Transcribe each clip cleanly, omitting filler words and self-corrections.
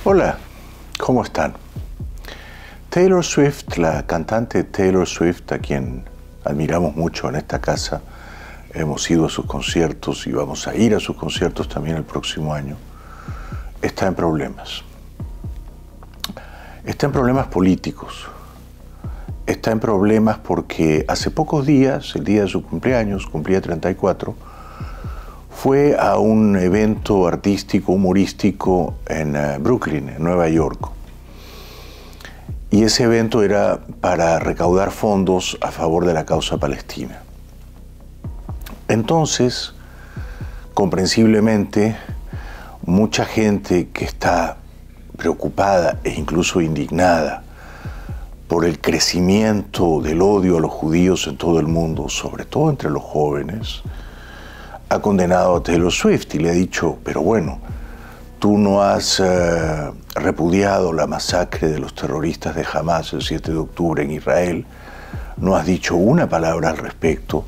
Hola, ¿cómo están? Taylor Swift, la cantante Taylor Swift, a quien admiramos mucho en esta casa, hemos ido a sus conciertos y vamos a ir a sus conciertos también el próximo año, está en problemas. Está en problemas políticos. Está en problemas porque hace pocos días, el día de su cumpleaños, cumplía 34, fue a un evento artístico, humorístico en Brooklyn, en Nueva York. Y ese evento era para recaudar fondos a favor de la causa palestina. Entonces, comprensiblemente, mucha gente que está preocupada e incluso indignada por el crecimiento del odio a los judíos en todo el mundo, sobre todo entre los jóvenes, ha condenado a Taylor Swift y le ha dicho, pero bueno, tú no has repudiado la masacre de los terroristas de Hamas el 7 de octubre en Israel, no has dicho una palabra al respecto,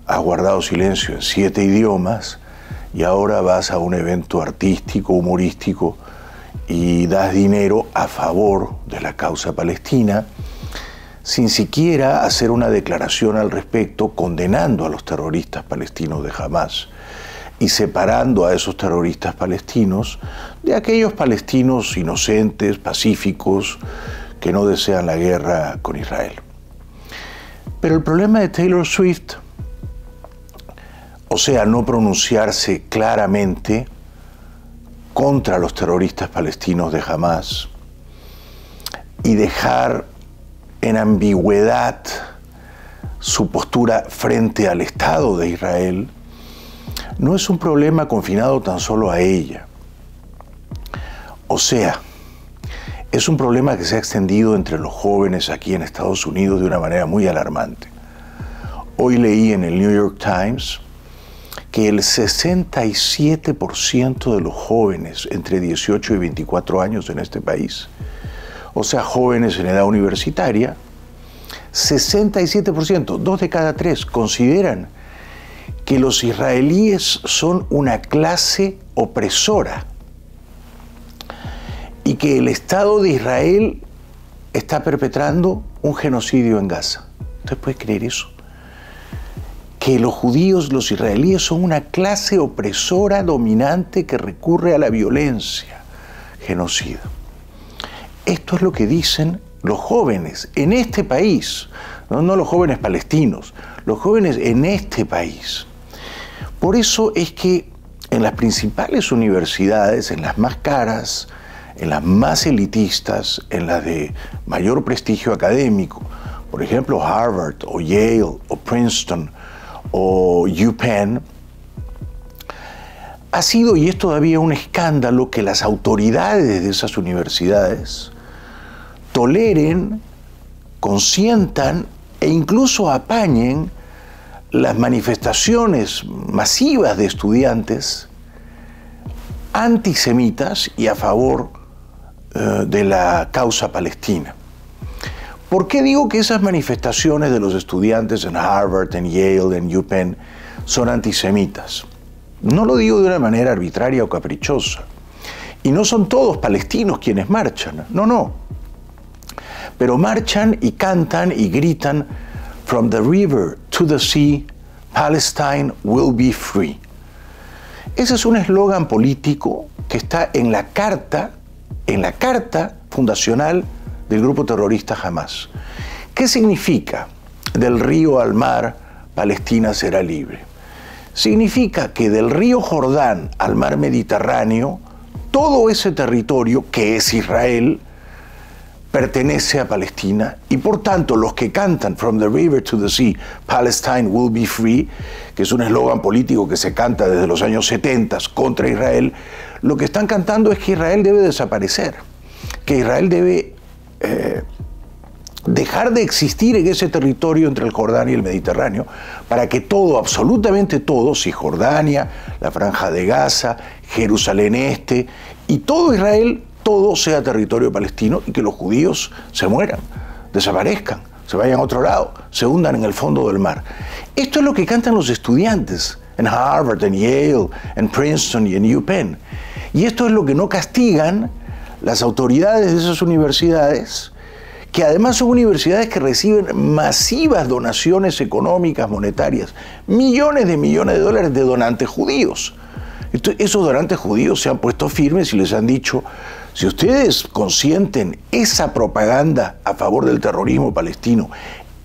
has guardado silencio en 7 idiomas y ahora vas a un evento artístico, humorístico y das dinero a favor de la causa palestina sin siquiera hacer una declaración al respecto condenando a los terroristas palestinos de Hamas y separando a esos terroristas palestinos de aquellos palestinos inocentes, pacíficos, que no desean la guerra con Israel. Pero el problema de Taylor Swift, o sea, no pronunciarse claramente contra los terroristas palestinos de Hamas y dejar en ambigüedad su postura frente al Estado de Israel, no es un problema confinado tan solo a ella. O sea, es un problema que se ha extendido entre los jóvenes aquí en Estados Unidos de una manera muy alarmante. Hoy leí en el New York Times que el 67% de los jóvenes entre 18 y 24 años en este país, o sea, jóvenes en edad universitaria, 67%, 2 de cada 3, consideran que los israelíes son una clase opresora y que el Estado de Israel está perpetrando un genocidio en Gaza. ¿Usted puede creer eso? Que los judíos, los israelíes, son una clase opresora dominante que recurre a la violencia, genocida. Esto es lo que dicen los jóvenes en este país, no los jóvenes palestinos, los jóvenes en este país. Por eso es que en las principales universidades, en las más caras, en las más elitistas, en las de mayor prestigio académico, por ejemplo Harvard o Yale o Princeton o UPenn, ha sido y es todavía un escándalo que las autoridades de esas universidades toleren, consientan e incluso apañen las manifestaciones masivas de estudiantes antisemitas y a favor de la causa palestina. ¿Por qué digo que esas manifestaciones de los estudiantes en Harvard, en Yale, en UPenn son antisemitas? No lo digo de una manera arbitraria o caprichosa. Y no son todos palestinos quienes marchan, no. Pero marchan y cantan y gritan "From the river to the sea, Palestine will be free". Ese es un eslogan político que está en la carta fundacional del grupo terrorista Hamas. ¿Qué significa? Del río al mar, Palestina será libre. Significa que del río Jordán al mar Mediterráneo, todo ese territorio que es Israel pertenece a Palestina y por tanto los que cantan "From the river to the sea, Palestine will be free", que es un eslogan político que se canta desde los años 70 contra Israel, lo que están cantando es que Israel debe desaparecer, que Israel debe dejar de existir en ese territorio entre el Jordán y el Mediterráneo para que todo, absolutamente todo, Cisjordania, la Franja de Gaza, Jerusalén Este y todo Israel, todo sea territorio palestino y que los judíos se mueran, desaparezcan, se vayan a otro lado, se hundan en el fondo del mar. Esto es lo que cantan los estudiantes en Harvard, en Yale, en Princeton y en UPenn. Y esto es lo que no castigan las autoridades de esas universidades, que además son universidades que reciben masivas donaciones económicas, monetarias, millones de dólares de donantes judíos. Entonces, esos donantes judíos se han puesto firmes y les han dicho, si ustedes consienten esa propaganda a favor del terrorismo palestino,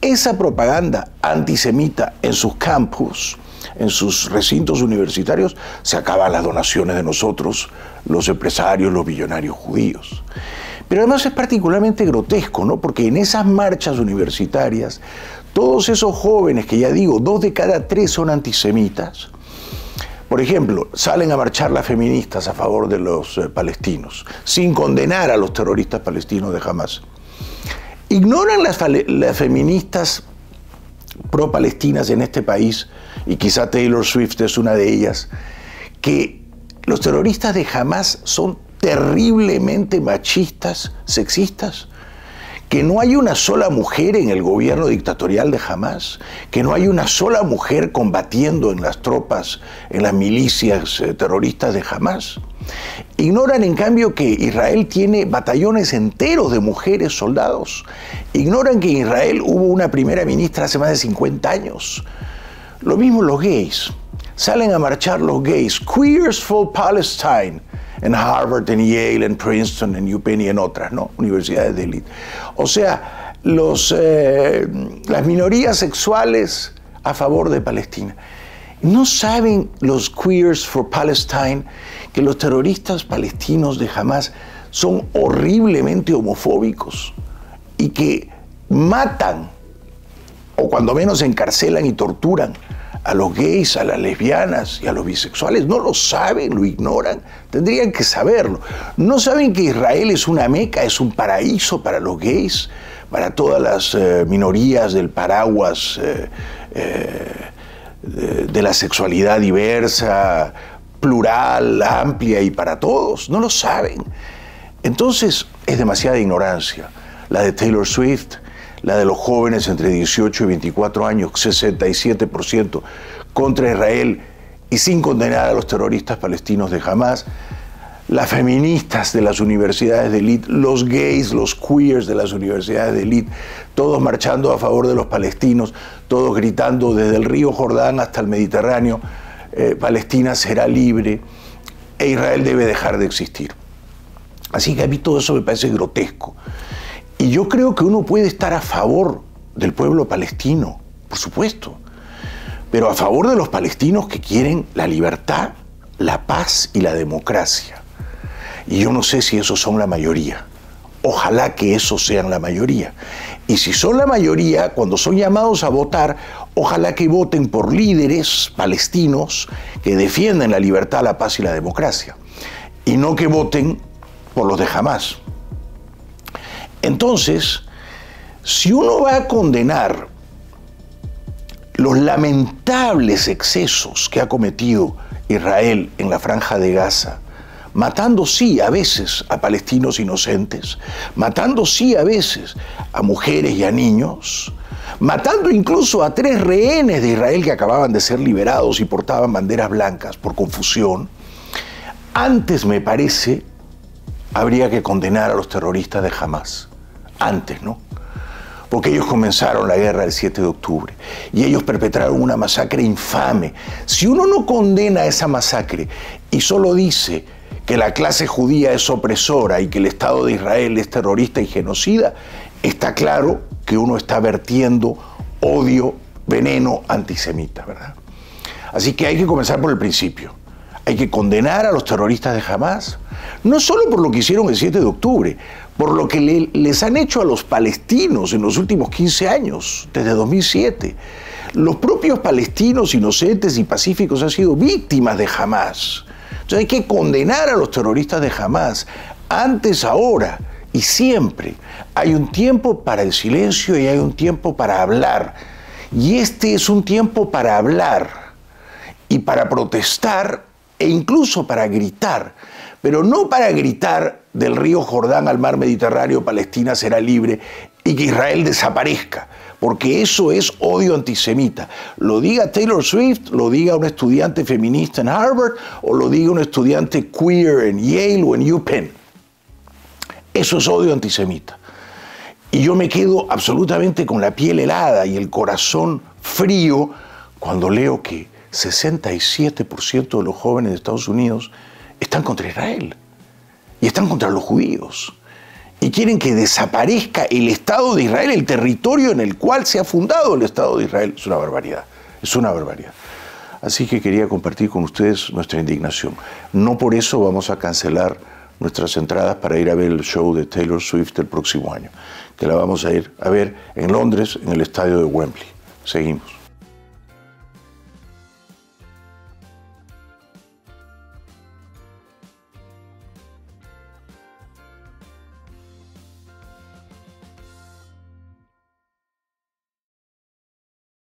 esa propaganda antisemita en sus campus, en sus recintos universitarios, se acaban las donaciones de nosotros, los empresarios, los millonarios judíos. Pero además es particularmente grotesco, ¿no? Porque en esas marchas universitarias, todos esos jóvenes, que ya digo, 2 de cada 3 son antisemitas, por ejemplo, salen a marchar las feministas a favor de los palestinos, sin condenar a los terroristas palestinos de Hamás. Ignoran las feministas pro-palestinas en este país, y quizá Taylor Swift es una de ellas, que los terroristas de Hamás son terriblemente machistas, sexistas, que no hay una sola mujer en el gobierno dictatorial de Hamás, que no hay una sola mujer combatiendo en las tropas, en las milicias terroristas de Hamás. Ignoran, en cambio, que Israel tiene batallones enteros de mujeres soldados. Ignoran que en Israel hubo una primera ministra hace más de 50 años. Lo mismo los gays. Salen a marchar los gays, Queers for Palestine, en Harvard, en Yale, en Princeton, en UPenn y en otras, ¿no? Universidades de élite. O sea, las minorías sexuales a favor de Palestina. ¿No saben los Queers for Palestine que los terroristas palestinos de Hamás son horriblemente homofóbicos y que matan, o cuando menos encarcelan y torturan, a los gays, a las lesbianas y a los bisexuales? No lo saben, lo ignoran, tendrían que saberlo. No saben que Israel es una meca, es un paraíso para los gays, para todas las minorías del paraguas de la sexualidad diversa, plural, amplia y para todos. No lo saben. Entonces es demasiada ignorancia la de Taylor Swift, la de los jóvenes entre 18 y 24 años, 67% contra Israel y sin condenar a los terroristas palestinos de Hamás, las feministas de las universidades de élite, los gays, los queers de las universidades de élite, todos marchando a favor de los palestinos, todos gritando desde el río Jordán hasta el Mediterráneo, Palestina será libre e Israel debe dejar de existir. Así que a mí todo eso me parece grotesco. Y yo creo que uno puede estar a favor del pueblo palestino, por supuesto, pero a favor de los palestinos que quieren la libertad, la paz y la democracia. Y yo no sé si esos son la mayoría. Ojalá que esos sean la mayoría. Y si son la mayoría, cuando son llamados a votar, ojalá que voten por líderes palestinos que defienden la libertad, la paz y la democracia. Y no que voten por los de Hamás. Entonces, si uno va a condenar los lamentables excesos que ha cometido Israel en la Franja de Gaza, matando sí a veces a palestinos inocentes, matando sí a veces a mujeres y a niños, matando incluso a 3 rehenes de Israel que acababan de ser liberados y portaban banderas blancas por confusión, antes, me parece, habría que condenar a los terroristas de Hamás. Antes, ¿no? Porque ellos comenzaron la guerra el 7 de octubre y ellos perpetraron una masacre infame. Si uno no condena esa masacre y solo dice que la clase judía es opresora y que el Estado de Israel es terrorista y genocida, está claro que uno está vertiendo odio, veneno antisemita, ¿verdad? Así que hay que comenzar por el principio. Hay que condenar a los terroristas de Hamás, no solo por lo que hicieron el 7 de octubre, por lo que les han hecho a los palestinos en los últimos 15 años, desde 2007. Los propios palestinos inocentes y pacíficos han sido víctimas de Hamás. Entonces hay que condenar a los terroristas de Hamás, antes, ahora y siempre. Hay un tiempo para el silencio y hay un tiempo para hablar. Y este es un tiempo para hablar y para protestar e incluso para gritar, pero no para gritar del río Jordán al mar Mediterráneo, Palestina será libre y que Israel desaparezca, porque eso es odio antisemita. Lo diga Taylor Swift, lo diga un estudiante feminista en Harvard o lo diga un estudiante queer en Yale o en UPenn. Eso es odio antisemita. Y yo me quedo absolutamente con la piel helada y el corazón frío cuando leo que 67% de los jóvenes de Estados Unidos están contra Israel y están contra los judíos y quieren que desaparezca el Estado de Israel, el territorio en el cual se ha fundado el Estado de Israel. Es una barbaridad, es una barbaridad. Así que quería compartir con ustedes nuestra indignación. No por eso vamos a cancelar nuestras entradas para ir a ver el show de Taylor Swift el próximo año, que la vamos a ir a ver en Londres, en el estadio de Wembley. Seguimos.